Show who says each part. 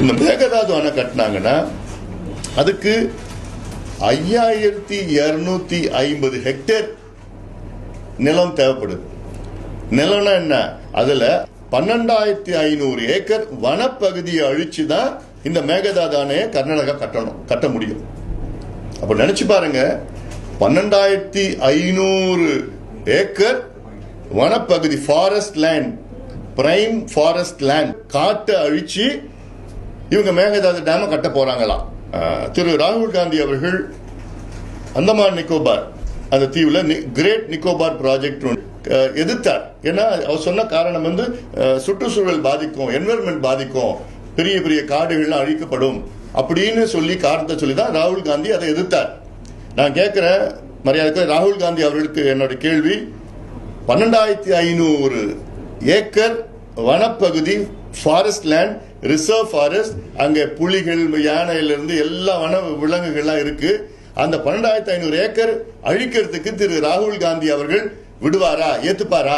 Speaker 1: இந்த மேகதாது அணை கட்டினாங்கன்னா அதுக்கு 5250 ஹெக்டேர் நிலம் தேவைப்படுது. நிலம்னா என்ன? அதுல 12500 ஏக்கர் வனப்பகுதியை அழிச்சுதான் இந்த மேகதாது அணையை கர்நாடகா கட்ட முடியும். அப்ப நினைச்சு பாருங்க, 12500 ஏக்கர் வனப்பகுதி, forest land, prime forest land, காட்டை அழிச்சு இவங்க மேகதாது டேம கட்ட போறாங்களாம். திரு ராகுல் காந்தி அவர்கள் அந்தமான் நிக்கோபார் அந்த தீவுல கிரேட் நிக்கோபார் ப்ராஜெக்ட் எதிர்த்தார். ஏன்னா அவர் சொன்ன காரணம் சுற்றுச்சூழல் பாதிக்கும், என்விரான்மெண்ட் பாதிக்கும், பெரிய பெரிய காடுகள்லாம் அழிக்கப்படும் அப்படின்னு சொல்லி காரணத்தை சொல்லி தான் ராகுல் காந்தி அதை எதிர்த்தார். நான் கேட்கிறேன், மரியாதைக்கு ராகுல் காந்தி அவர்களுக்கு என்னோட கேள்வி, 12500 ஏக்கர் வனப்பகுதி, ஃபாரஸ்ட் லேண்ட், ரிசர்வ் ஃபாரஸ்ட், அங்க புலிகள், யானையிலிருந்து எல்லா வன விலங்குகள்லாம் இருக்கு. அந்த 12500 ஏக்கர் அழிக்கிறதுக்கு திரு ராகுல் காந்தி அவர்கள் விடுவாரா, ஏத்துப்பாரா?